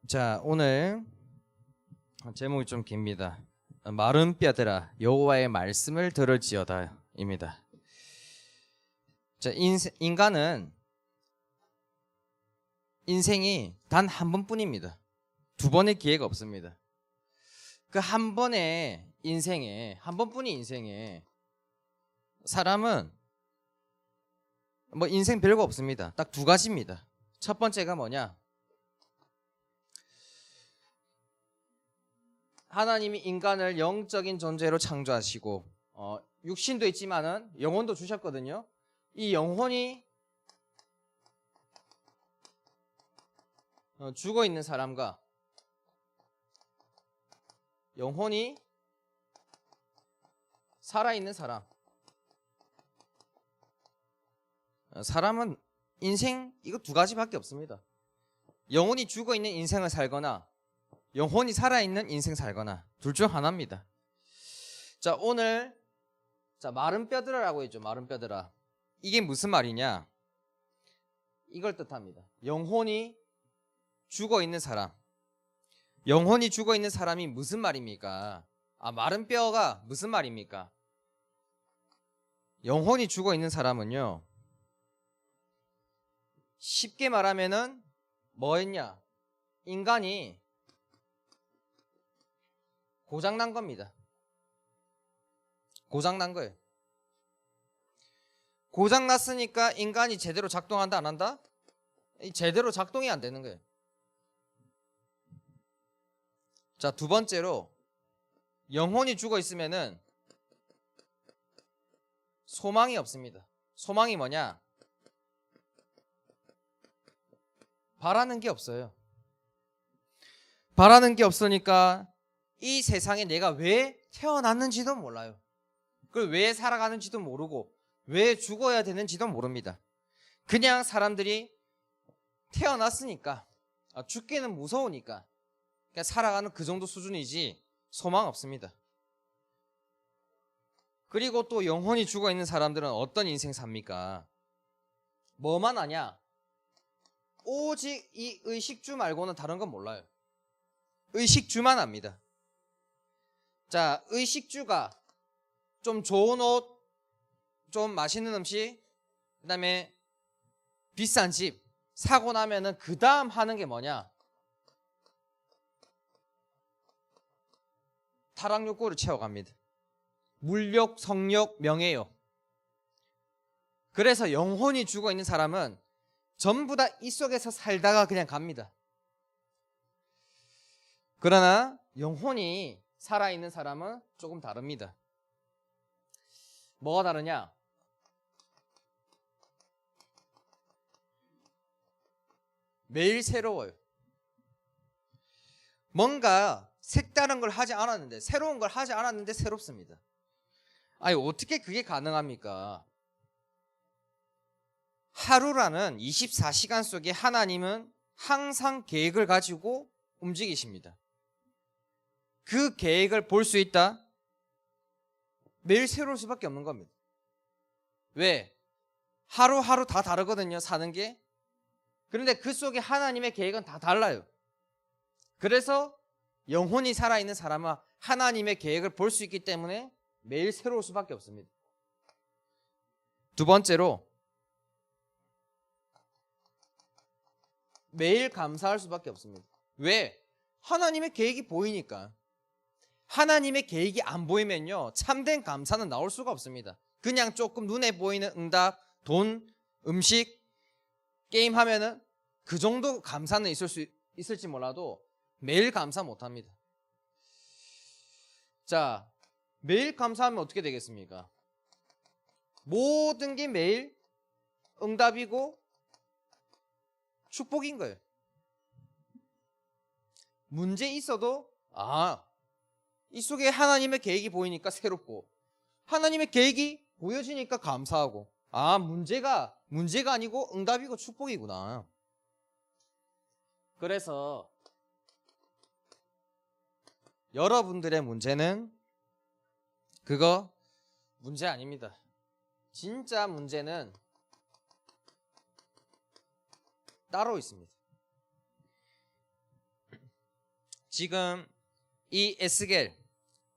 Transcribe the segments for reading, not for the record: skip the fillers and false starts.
자, 오늘 제목이 좀 깁니다. 마른 뼈들아 여호와의 말씀을 들을지어다 입니다. 자, 인간은 인생이 단 한 번뿐입니다. 두 번의 기회가 없습니다. 그 한 번의 인생에, 한 번뿐인 인생에 사람은 뭐 인생 별거 없습니다. 딱 두 가지입니다. 첫 번째가 뭐냐? 하나님이 인간을 영적인 존재로 창조하시고 육신도 있지만은 영혼도 주셨거든요. 이 영혼이 죽어 있는 사람과 영혼이 살아 있는 사람. 사람은 인생 이거 두 가지밖에 없습니다. 영혼이 죽어 있는 인생을 살거나 영혼이 살아있는 인생 살거나 둘 중 하나입니다. 자, 오늘 마른 뼈들아라고 했죠. 마른 뼈들아. 이게 무슨 말이냐? 이걸 뜻합니다. 영혼이 죽어 있는 사람. 영혼이 죽어 있는 사람이 무슨 말입니까? 마른 뼈가 무슨 말입니까? 영혼이 죽어 있는 사람은요, 쉽게 말하면은 뭐였냐? 인간이 고장난 겁니다. 고장난 거예요. 고장났으니까 인간이 제대로 작동한다 안 한다? 제대로 작동이 안 되는 거예요. 자, 두 번째로 영혼이 죽어 있으면은 소망이 없습니다. 소망이 뭐냐? 바라는 게 없어요. 바라는 게 없으니까 이 세상에 내가 왜 태어났는지도 몰라요. 그걸 왜 살아가는지도 모르고 왜 죽어야 되는지도 모릅니다. 그냥 사람들이 태어났으니까 죽기는 무서우니까 그냥 살아가는 그 정도 수준이지 소망 없습니다. 그리고 또 영혼이 죽어 있는 사람들은 어떤 인생 삽니까? 뭐만 아냐? 오직 이 의식주 말고는 다른 건 몰라요. 의식주만 압니다. 자, 의식주가 좀 좋은 옷, 좀 맛있는 음식, 그 다음에 비싼 집 사고 나면은 그 다음 하는 게 뭐냐? 타락욕구를 채워갑니다. 물욕, 성욕, 명예욕. 그래서 영혼이 죽어 있는 사람은 전부 다 이 속에서 살다가 그냥 갑니다. 그러나 영혼이 살아있는 사람은 조금 다릅니다. 뭐가 다르냐? 매일 새로워요. 뭔가 색다른 걸 하지 않았는데, 새로운 걸 하지 않았는데 새롭습니다. 아니, 어떻게 그게 가능합니까? 하루라는 24시간 속에 하나님은 항상 계획을 가지고 움직이십니다. 그 계획을 볼 수 있다? 매일 새로울 수밖에 없는 겁니다. 왜? 하루하루 다 다르거든요, 사는 게. 그런데 그 속에 하나님의 계획은 다 달라요. 그래서 영혼이 살아있는 사람은 하나님의 계획을 볼 수 있기 때문에 매일 새로울 수밖에 없습니다. 두 번째로 매일 감사할 수밖에 없습니다. 왜? 하나님의 계획이 보이니까. 하나님의 계획이 안 보이면요, 참된 감사는 나올 수가 없습니다. 그냥 조금 눈에 보이는 응답, 돈, 음식, 게임 하면은 그 정도 감사는 있을지 몰라도 매일 감사 못합니다. 자, 매일 감사하면 어떻게 되겠습니까? 모든 게 매일 응답이고 축복인 거예요. 문제 있어도 이 속에 하나님의 계획이 보이니까 새롭고, 하나님의 계획이 보여지니까 감사하고, 문제가 아니고 응답이고 축복이구나. 그래서 여러분들의 문제는 그거 문제 아닙니다. 진짜 문제는 따로 있습니다. 지금 이 에스겔,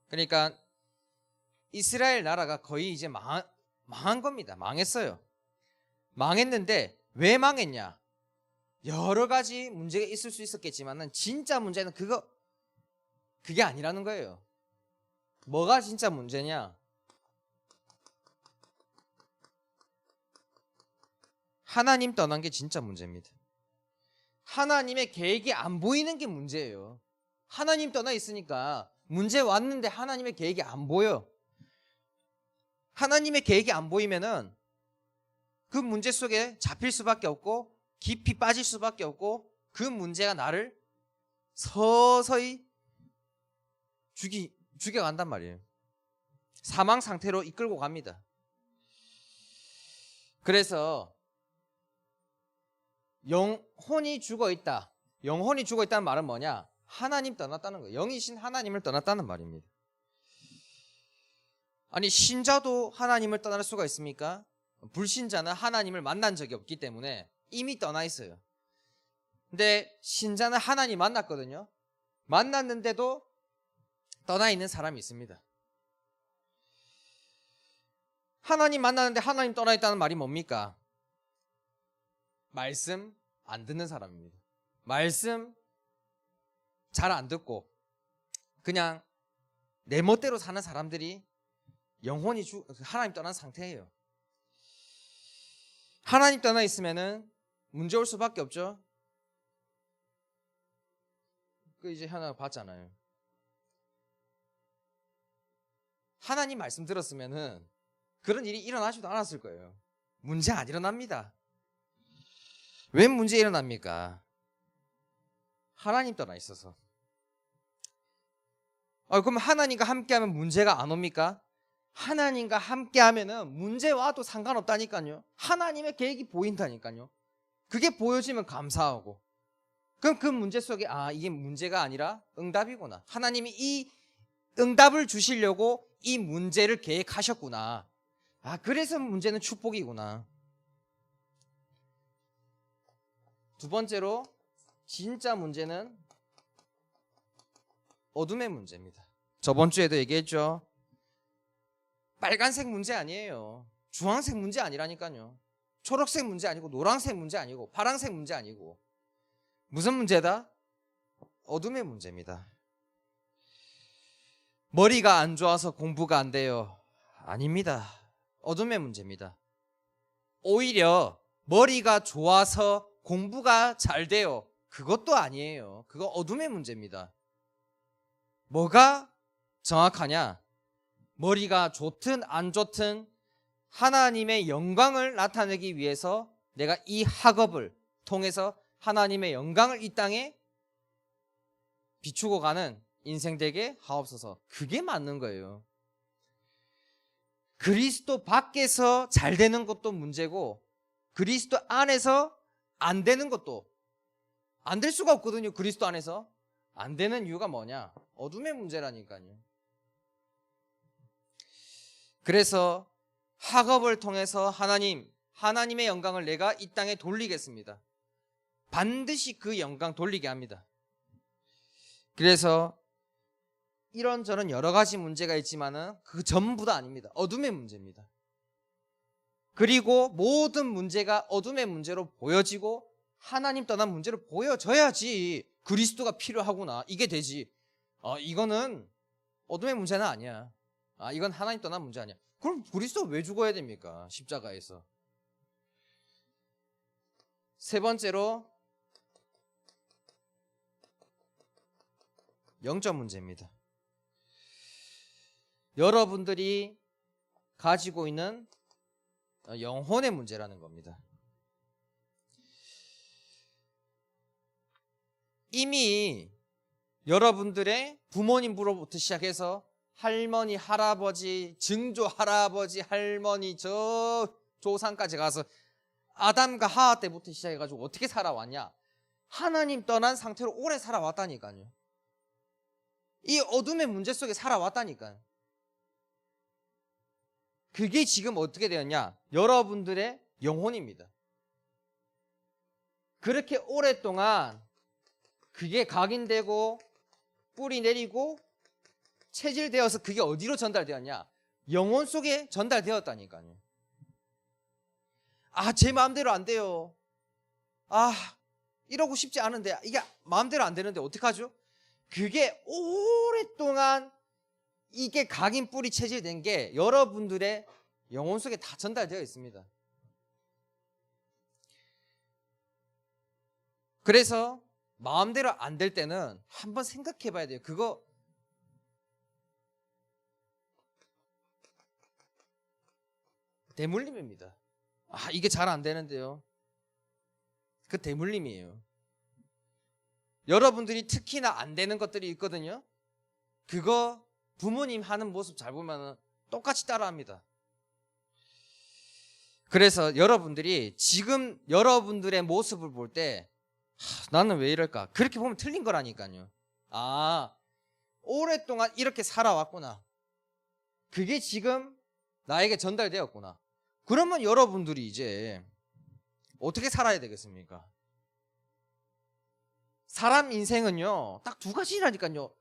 그러니까 이스라엘 나라가 거의 이제 망한 겁니다. 망했어요. 망했는데 왜 망했냐? 여러 가지 문제가 있을 수 있었겠지만은 진짜 문제는 그게 아니라는 거예요. 뭐가 진짜 문제냐? 하나님 떠난 게 진짜 문제입니다. 하나님의 계획이 안 보이는 게 문제예요. 하나님 떠나 있으니까 문제 왔는데 하나님의 계획이 안 보여. 하나님의 계획이 안 보이면은 그 문제 속에 잡힐 수밖에 없고 깊이 빠질 수밖에 없고 그 문제가 나를 서서히 죽여간단 말이에요. 사망 상태로 이끌고 갑니다. 그래서 영혼이 죽어있다. 영혼이 죽어있다는 말은 뭐냐? 하나님 떠났다는 거예요. 영이신 하나님을 떠났다는 말입니다. 아니, 신자도 하나님을 떠날 수가 있습니까? 불신자는 하나님을 만난 적이 없기 때문에 이미 떠나 있어요. 근데 신자는 하나님 만났거든요. 만났는데도 떠나 있는 사람이 있습니다. 하나님 만나는데 하나님 떠나 있다는 말이 뭡니까? 말씀 안 듣는 사람입니다. 말씀 잘 안 듣고 그냥 내 멋대로 사는 사람들이 영혼이 하나님 떠난 상태예요. 하나님 떠나 있으면은 문제 올 수밖에 없죠. 그 이제 하나 봤잖아요. 하나님 말씀 들었으면은 그런 일이 일어나지도 않았을 거예요. 문제 안 일어납니다. 왜 문제 일어납니까? 하나님 떠나 있어서. 그럼 하나님과 함께하면 문제가 안 옵니까? 하나님과 함께하면은 문제 와도 상관없다니까요. 하나님의 계획이 보인다니까요. 그게 보여지면 감사하고. 그럼 그 문제 속에 이게 문제가 아니라 응답이구나. 하나님이 이 응답을 주시려고 이 문제를 계획하셨구나. 그래서 문제는 축복이구나. 두 번째로 진짜 문제는 어둠의 문제입니다. 저번 주에도 얘기했죠. 빨간색 문제 아니에요. 주황색 문제 아니라니까요. 초록색 문제 아니고 노란색 문제 아니고 파란색 문제 아니고 무슨 문제다? 어둠의 문제입니다. 머리가 안 좋아서 공부가 안 돼요. 아닙니다. 어둠의 문제입니다. 오히려 머리가 좋아서 공부가 잘 돼요. 그것도 아니에요. 그거 어둠의 문제입니다. 뭐가 정확하냐? 머리가 좋든 안 좋든 하나님의 영광을 나타내기 위해서 내가 이 학업을 통해서 하나님의 영광을 이 땅에 비추고 가는 인생 되게 하옵소서. 그게 맞는 거예요. 그리스도 밖에서 잘 되는 것도 문제고 그리스도 안에서 안 되는 것도 안 될 수가 없거든요. 그리스도 안에서 안 되는 이유가 뭐냐? 어둠의 문제라니까요. 그래서 학업을 통해서 하나님의 영광을 내가 이 땅에 돌리겠습니다. 반드시 그 영광 돌리게 합니다. 그래서 이런저런 여러 가지 문제가 있지만은 그 전부 다 아닙니다. 어둠의 문제입니다. 그리고 모든 문제가 어둠의 문제로 보여지고 하나님 떠난 문제로 보여져야지 그리스도가 필요하구나. 이게 되지. 이거는 어둠의 문제는 아니야. 이건 하나님 떠난 문제 아니야. 그럼 그리스도 왜 죽어야 됩니까? 십자가에서. 세 번째로 영적 문제입니다. 여러분들이 가지고 있는 영혼의 문제라는 겁니다. 이미 여러분들의 부모님부로부터 시작해서 할머니, 할아버지, 증조 할아버지, 할머니, 저 조상까지 가서 아담과 하와 때부터 시작해가지고 어떻게 살아왔냐? 하나님 떠난 상태로 오래 살아왔다니까요. 이 어둠의 문제 속에 살아왔다니까요. 그게 지금 어떻게 되었냐? 여러분들의 영혼입니다. 그렇게 오랫동안 그게 각인되고 뿔이 내리고 체질되어서 그게 어디로 전달되었냐? 영혼 속에 전달되었다니까요. 아, 제 마음대로 안 돼요. 아, 이러고 싶지 않은데 이게 마음대로 안 되는데 어떡하죠? 그게 오랫동안 이게 각인 뿔이 체질된 게 여러분들의 영혼 속에 다 전달되어 있습니다. 그래서 마음대로 안 될 때는 한번 생각해 봐야 돼요. 그거 대물림입니다. 아, 이게 잘 안 되는데요. 그 대물림이에요. 여러분들이 특히나 안 되는 것들이 있거든요. 그거 부모님 하는 모습 잘 보면 똑같이 따라합니다. 그래서 여러분들이 지금 여러분들의 모습을 볼 때 나는 왜 이럴까? 그렇게 보면 틀린 거라니까요. 아, 오랫동안 이렇게 살아왔구나. 그게 지금 나에게 전달되었구나. 그러면 여러분들이 이제 어떻게 살아야 되겠습니까? 사람 인생은요, 딱 두 가지라니까요.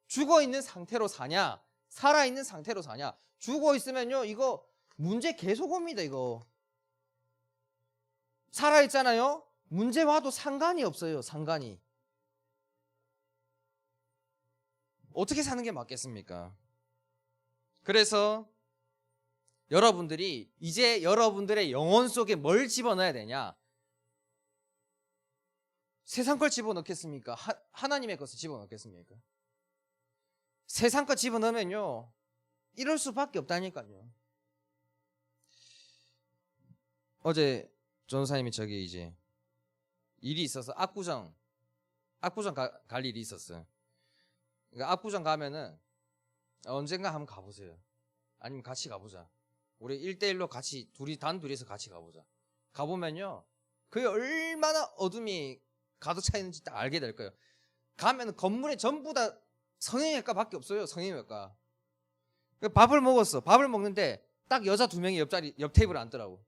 죽어 있는 상태로 사냐, 살아 있는 상태로 사냐. 죽어 있으면요, 이거 문제 계속 옵니다, 이거. 살아 있잖아요. 문제 와도 상관이 없어요, 상관이. 어떻게 사는 게 맞겠습니까? 그래서 여러분들이 이제 여러분들의 영혼 속에 뭘 집어넣어야 되냐? 세상 걸 집어넣겠습니까? 하나님의 것을 집어넣겠습니까? 세상 것 집어넣으면요, 이럴 수밖에 없다니까요. 어제 전사님이 저기 이제 일이 있어서 압구정 갈 일이 있었어요. 그러니까 압구정 가면은 언젠가 한번 가보세요. 아니면 같이 가보자. 우리 1대1로 같이 단둘이서 같이 가보자. 가보면요, 그게 얼마나 어둠이 가득 차 있는지 딱 알게 될 거예요. 가면 건물에 전부 다 성형외과밖에 없어요. 성형외과. 밥을 먹었어. 밥을 먹는데 딱 여자 2명이 옆 테이블에 앉더라고.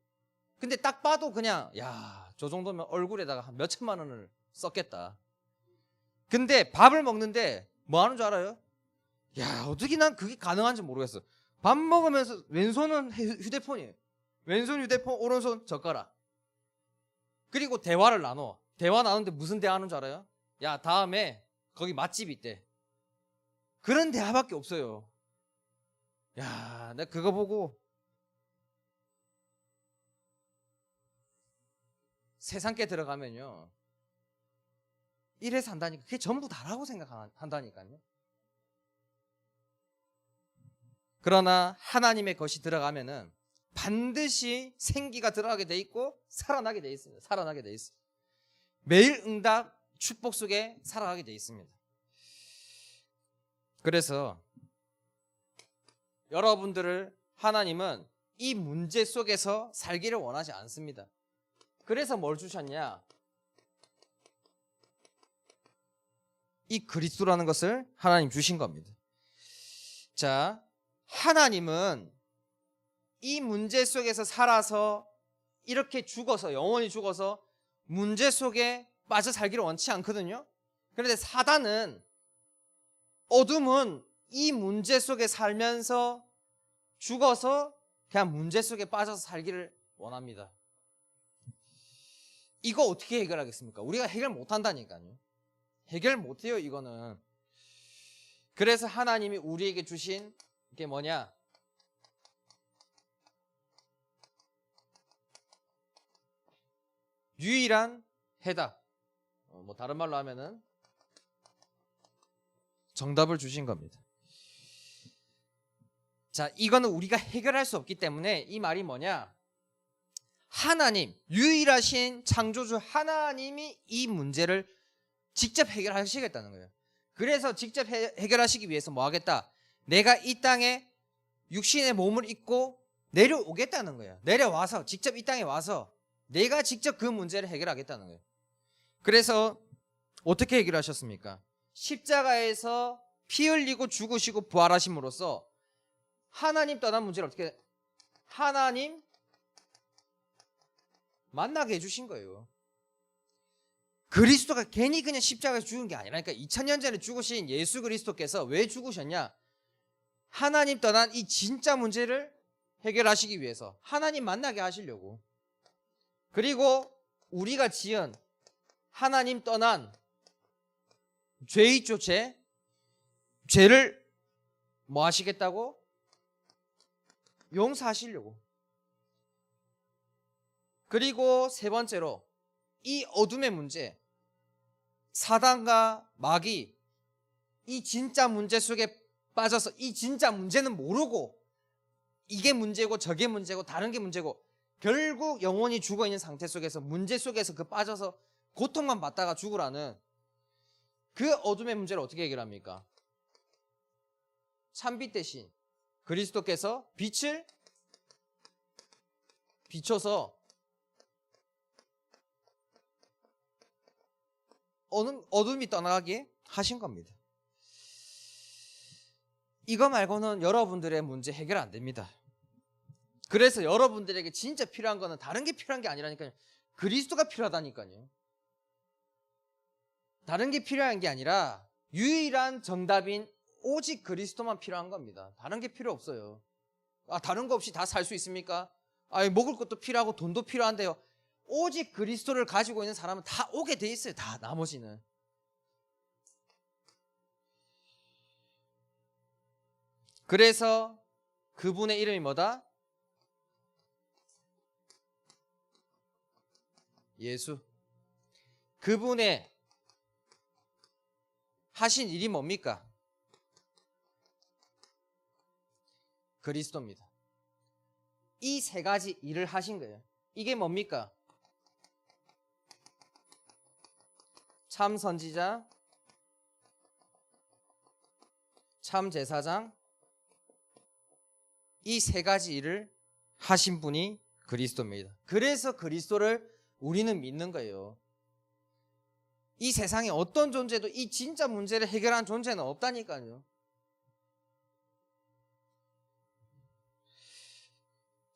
근데 딱 봐도 그냥 야, 저 정도면 얼굴에다가 한 몇천만 원을 썼겠다. 근데 밥을 먹는데 뭐 하는 줄 알아요? 야, 어떻게 난 그게 가능한지 모르겠어. 밥 먹으면서 왼손은 휴대폰이에요. 왼손 휴대폰, 오른손 젓가락. 그리고 대화를 나눠. 대화 나누는데 무슨 대화하는 줄 알아요? 야, 다음에 거기 맛집 있대. 그런 대화밖에 없어요. 야, 내가 그거 보고 세상께 들어가면요, 이래 산다니까. 그게 전부 다라고 생각한다니까요. 그러나 하나님의 것이 들어가면은 반드시 생기가 들어가게 돼 있고 살아나게 돼 있습니다. 살아나게 돼 있어요. 매일 응답 축복 속에 살아가게 돼 있습니다. 그래서 여러분들을 하나님은 이 문제 속에서 살기를 원하지 않습니다. 그래서 뭘 주셨냐? 이 그리스도라는 것을 하나님 주신 겁니다. 자, 하나님은 이 문제 속에서 살아서 이렇게 죽어서, 영원히 죽어서 문제 속에 빠져 살기를 원치 않거든요. 그런데 사단은, 어둠은 이 문제 속에 살면서 죽어서 그냥 문제 속에 빠져서 살기를 원합니다. 이거 어떻게 해결하겠습니까? 우리가 해결 못한다니까요. 해결 못해요, 이거는. 그래서 하나님이 우리에게 주신 게 뭐냐? 유일한 해답. 뭐 다른 말로 하면은 정답을 주신 겁니다. 자, 이거는 우리가 해결할 수 없기 때문에 이 말이 뭐냐? 하나님, 유일하신 창조주 하나님이 이 문제를 직접 해결하시겠다는 거예요. 그래서 직접 해결하시기 위해서 뭐 하겠다? 내가 이 땅에 육신의 몸을 입고 내려오겠다는 거예요. 내려와서 직접 이 땅에 와서 내가 직접 그 문제를 해결하겠다는 거예요. 그래서 어떻게 해결하셨습니까? 십자가에서 피 흘리고 죽으시고 부활하심으로써 하나님 떠난 문제를 어떻게, 하나님 만나게 해주신 거예요. 그리스도가 괜히 그냥 십자가에서 죽은 게 아니라, 그러니까 2000년 전에 죽으신 예수 그리스도께서 왜 죽으셨냐? 하나님 떠난 이 진짜 문제를 해결하시기 위해서, 하나님 만나게 하시려고. 그리고 우리가 지은 하나님 떠난 죄 있죠, 죄를 뭐 하시겠다고? 용서하시려고. 그리고 세 번째로 이 어둠의 문제, 사단과 마귀, 이 진짜 문제 속에 빠져서 이 진짜 문제는 모르고 이게 문제고 저게 문제고 다른 게 문제고 결국 영혼이 죽어있는 상태 속에서 문제 속에서 그 빠져서 고통만 받다가 죽으라는 그 어둠의 문제를 어떻게 해결합니까? 참빛 대신 그리스도께서 빛을 비춰서 어둠이 떠나게 하신 겁니다. 이거 말고는 여러분들의 문제 해결 안 됩니다. 그래서 여러분들에게 진짜 필요한 거는 다른 게 필요한 게 아니라니까요. 그리스도가 필요하다니까요. 다른 게 필요한 게 아니라 유일한 정답인 오직 그리스도만 필요한 겁니다. 다른 게 필요 없어요. 다른 거 없이 다 살 수 있습니까? 먹을 것도 필요하고 돈도 필요한데요. 오직 그리스도를 가지고 있는 사람은 다 오게 돼 있어요. 다 나머지는. 그래서 그분의 이름이 뭐다? 예수. 그분의 하신 일이 뭡니까? 그리스도입니다. 이 세 가지 일을 하신 거예요. 이게 뭡니까? 참 선지자, 참 제사장, 이 세 가지 일을 하신 분이 그리스도입니다. 그래서 그리스도를 우리는 믿는 거예요. 이 세상에 어떤 존재도 이 진짜 문제를 해결한 존재는 없다니까요.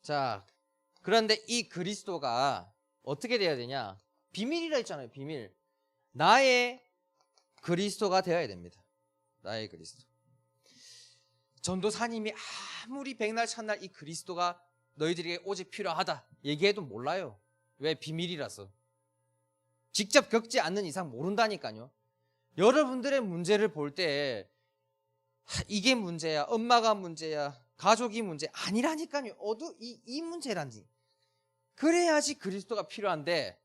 자, 그런데 이 그리스도가 어떻게 돼야 되냐? 비밀이라 했잖아요. 비밀. 나의 그리스도가 되어야 됩니다. 나의 그리스도. 전도사님이 아무리 백날 첫날 이 그리스도가 너희들에게 오직 필요하다 얘기해도 몰라요. 왜? 비밀이라서. 직접 겪지 않는 이상 모른다니까요. 여러분들의 문제를 볼 때 이게 문제야, 엄마가 문제야, 가족이 문제 아니라니까요. 이 문제란지. 그래야지 그리스도가 필요한데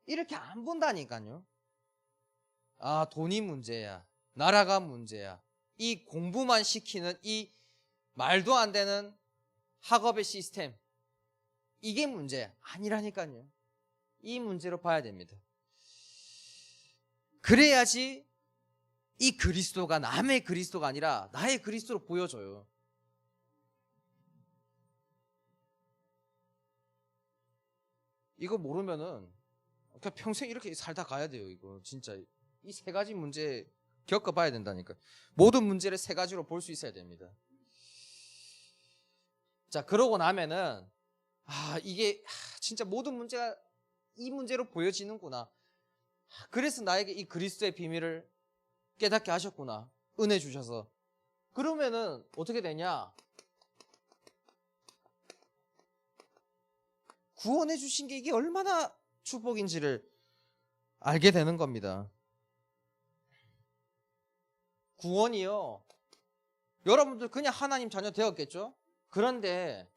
이렇게 안 본다니까요. 돈이 문제야, 나라가 문제야, 이 공부만 시키는 이 말도 안 되는 학업의 시스템, 이게 문제 아니라니까요. 이 문제로 봐야 됩니다. 그래야지 이 그리스도가 남의 그리스도가 아니라 나의 그리스도로 보여줘요. 이거 모르면은 그냥 평생 이렇게 살다 가야 돼요. 이거 진짜 이 세 가지 문제 겪어봐야 된다니까. 모든 문제를 세 가지로 볼 수 있어야 됩니다. 자, 그러고 나면은 이게 진짜 모든 문제가 이 문제로 보여지는구나. 그래서 나에게 이 그리스도의 비밀을 깨닫게 하셨구나. 은혜 주셔서. 그러면은 어떻게 되냐? 구원해 주신 게 이게 얼마나 축복인지를 알게 되는 겁니다. 구원이요. 여러분들 그냥 하나님 자녀 되었겠죠? 그런데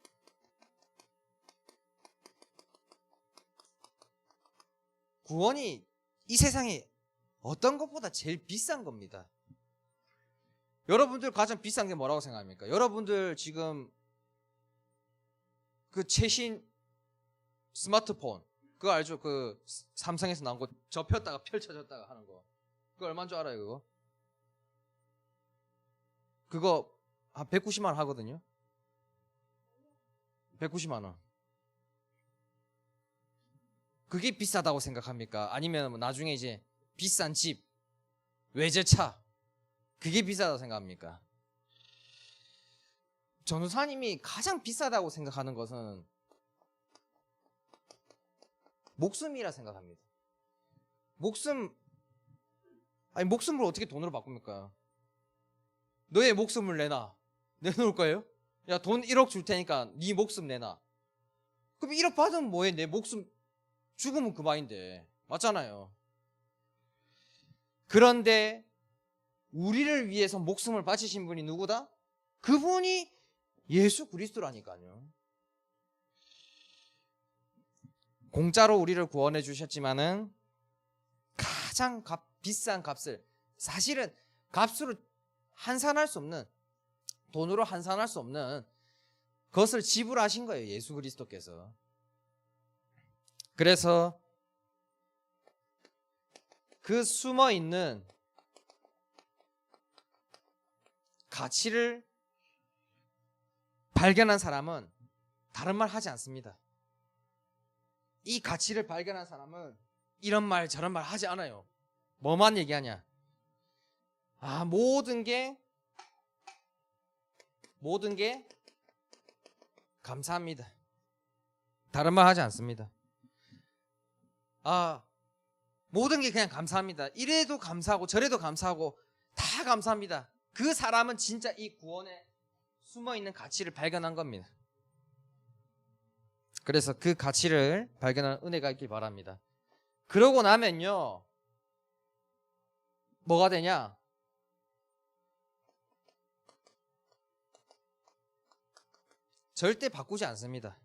구원이 이 세상에 어떤 것보다 제일 비싼 겁니다. 여러분들 가장 비싼 게 뭐라고 생각합니까? 여러분들 지금 그 최신 스마트폰 그거 알죠? 그 삼성에서 나온 거 접혔다가 펼쳐졌다가 하는 거. 그거 얼마인 줄 알아요? 그거 한 190만 원 하거든요. 190만 원. 그게 비싸다고 생각합니까? 아니면 뭐 나중에 이제 비싼 집, 외제차, 그게 비싸다고 생각합니까? 전도사님이 가장 비싸다고 생각하는 것은 목숨이라 생각합니다. 목숨을 어떻게 돈으로 바꿉니까? 너의 목숨을 내놓을 거예요? 야, 돈 1억 줄 테니까 네 목숨 내놔. 그럼 1억 받으면 뭐해? 내 목숨 죽으면 그만인데. 맞잖아요. 그런데 우리를 위해서 목숨을 바치신 분이 누구다? 그분이 예수 그리스도라니까요. 공짜로 우리를 구원해 주셨지만은 가장 비싼 값을, 사실은 값으로 환산할 수 없는, 돈으로 환산할 수 없는 그것을 지불하신 거예요, 예수 그리스도께서. 그래서 그 숨어 있는 가치를 발견한 사람은 다른 말 하지 않습니다. 이 가치를 발견한 사람은 이런 말 저런 말 하지 않아요. 뭐만 얘기하냐? 모든 게 감사합니다. 다른 말 하지 않습니다. 모든 게 그냥 감사합니다. 이래도 감사하고 저래도 감사하고 다 감사합니다. 그 사람은 진짜 이 구원에 숨어있는 가치를 발견한 겁니다. 그래서 그 가치를 발견한 은혜가 있길 바랍니다. 그러고 나면요, 뭐가 되냐? 절대 바꾸지 않습니다.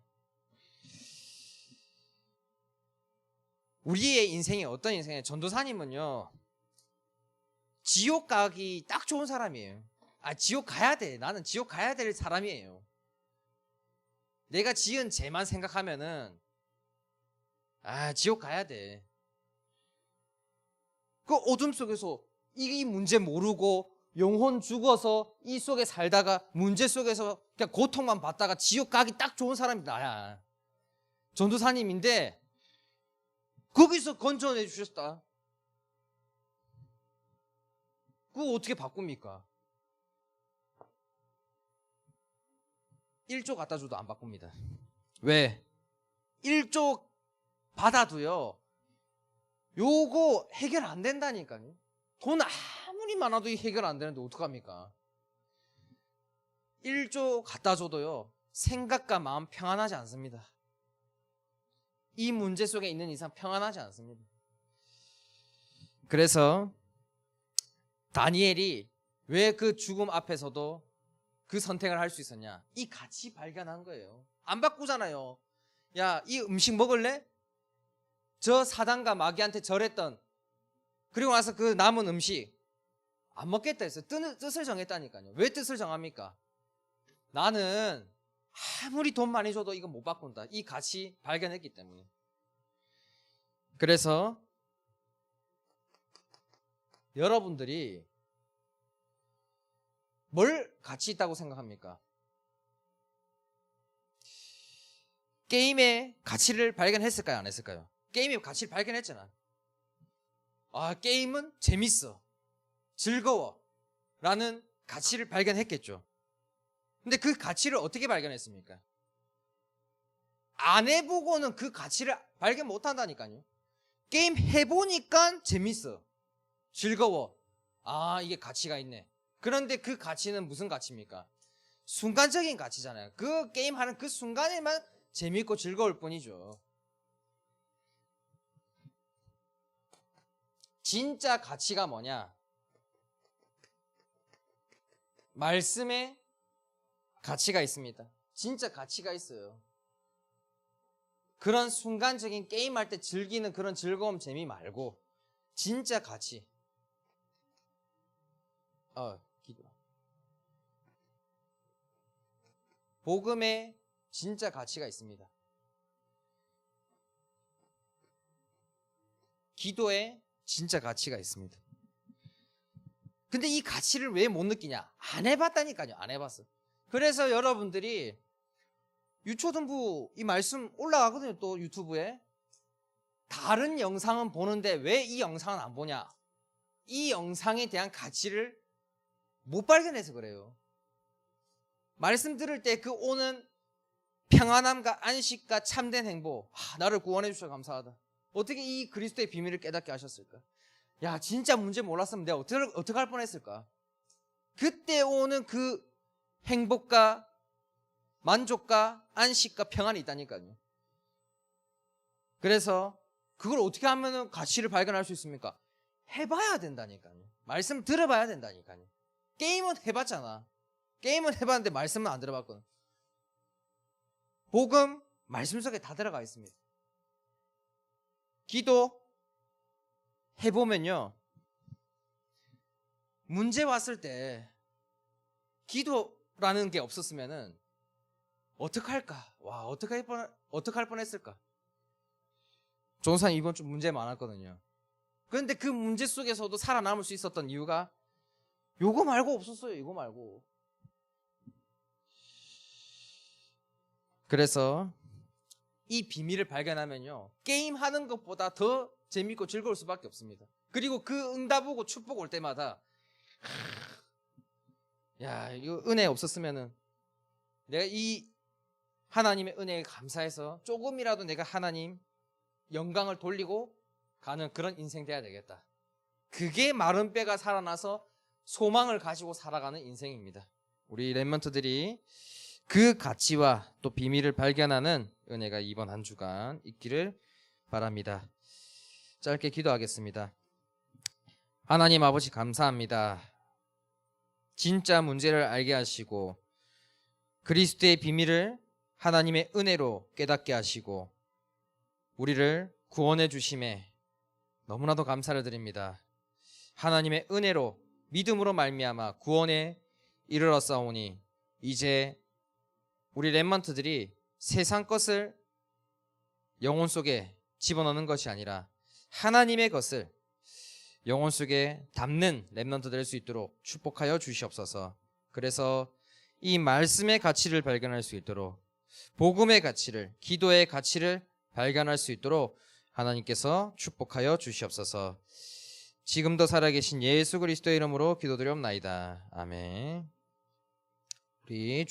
우리의 인생이 어떤 인생이에요? 전도사님은요, 지옥 가기 딱 좋은 사람이에요. 지옥 가야 돼. 나는 지옥 가야 될 사람이에요. 내가 지은 죄만 생각하면은 지옥 가야 돼. 그 어둠 속에서 이 문제 모르고 영혼 죽어서 이 속에 살다가 문제 속에서 그냥 고통만 받다가 지옥 가기 딱 좋은 사람이 나야. 전도사님인데 거기서 건져내 주셨다. 그거 어떻게 바꿉니까? 1조 갖다 줘도 안 바꿉니다. 왜? 1조 받아도요, 요거 해결 안 된다니까요. 돈 아무리 많아도 해결 안 되는데 어떡합니까? 1조 갖다 줘도요, 생각과 마음 평안하지 않습니다. 이 문제 속에 있는 이상 평안하지 않습니다. 그래서 다니엘이 왜 그 죽음 앞에서도 그 선택을 할 수 있었냐? 이 가치 발견한 거예요. 안 바꾸잖아요. 야, 이 음식 먹을래? 저 사단과 마귀한테 절했던, 그리고 나서 그 남은 음식 안 먹겠다 해서 뜻을 정했다니까요. 왜 뜻을 정합니까? 나는 아무리 돈 많이 줘도 이거 못 바꾼다. 이 가치 발견했기 때문에. 그래서 여러분들이 뭘 가치 있다고 생각합니까? 게임의 가치를 발견했을까요? 안 했을까요? 게임의 가치를 발견했잖아. 게임은 재밌어, 즐거워 라는 가치를 발견했겠죠. 근데 그 가치를 어떻게 발견했습니까? 안 해보고는 그 가치를 발견 못한다니까요. 게임 해보니까 재밌어, 즐거워, 이게 가치가 있네. 그런데 그 가치는 무슨 가치입니까? 순간적인 가치잖아요. 그 게임하는 그 순간에만 재밌고 즐거울 뿐이죠. 진짜 가치가 뭐냐? 말씀에 가치가 있습니다. 진짜 가치가 있어요. 그런 순간적인 게임할 때 즐기는 그런 즐거움, 재미 말고 진짜 가치. 기도. 복음에 진짜 가치가 있습니다. 기도에 진짜 가치가 있습니다. 근데 이 가치를 왜 못 느끼냐? 안 해봤다니까요. 안 해봤어. 그래서 여러분들이 유초등부 이 말씀 올라가거든요. 또 유튜브에. 다른 영상은 보는데 왜 이 영상은 안 보냐? 이 영상에 대한 가치를 못 발견해서 그래요. 말씀 들을 때 그 오는 평안함과 안식과 참된 행복, 나를 구원해 주셔서 감사하다. 어떻게 이 그리스도의 비밀을 깨닫게 하셨을까? 야, 진짜 문제 몰랐으면 내가 어떻게 할 뻔했을까? 그때 오는 그 행복과 만족과 안식과 평안이 있다니까요. 그래서 그걸 어떻게 하면 가치를 발견할 수 있습니까? 해봐야 된다니까요. 말씀 들어봐야 된다니까요. 게임은 해봤잖아. 게임은 해봤는데 말씀은 안 들어봤거든. 복음, 말씀 속에 다 들어가 있습니다. 기도 해보면요, 문제 왔을 때 기도라는 게 없었으면은 어떡할까? 와, 어떡할 뻔했을까? 조은사님 이번 주 문제 많았거든요. 그런데 그 문제 속에서도 살아남을 수 있었던 이유가 요거 말고 없었어요. 이거 말고. 그래서 이 비밀을 발견하면요, 게임하는 것보다 더 재밌고 즐거울 수밖에 없습니다. 그리고 그 응답 오고 축복 올 때마다 야, 이거 은혜 없었으면은 내가 이 하나님의 은혜에 감사해서 조금이라도 내가 하나님 영광을 돌리고 가는 그런 인생 돼야 되겠다. 그게 마른 뼈가 살아나서 소망을 가지고 살아가는 인생입니다. 우리 랩런트들이 그 가치와 또 비밀을 발견하는 은혜가 이번 한 주간 있기를 바랍니다. 짧게 기도하겠습니다. 하나님 아버지 감사합니다. 진짜 문제를 알게 하시고 그리스도의 비밀을 하나님의 은혜로 깨닫게 하시고 우리를 구원해 주심에 너무나도 감사를 드립니다. 하나님의 은혜로 믿음으로 말미암아 구원에 이르렀사오니 이제 우리 렘넌트들이 세상 것을 영혼 속에 집어넣는 것이 아니라 하나님의 것을 영혼 속에 담는 렘넌트 될 수 있도록 축복하여 주시옵소서. 그래서 이 말씀의 가치를 발견할 수 있도록 복음의 가치를, 기도의 가치를 발견할 수 있도록 하나님께서 축복하여 주시옵소서. 지금도 살아계신 예수 그리스도의 이름으로 기도드리옵나이다. 아멘. 우리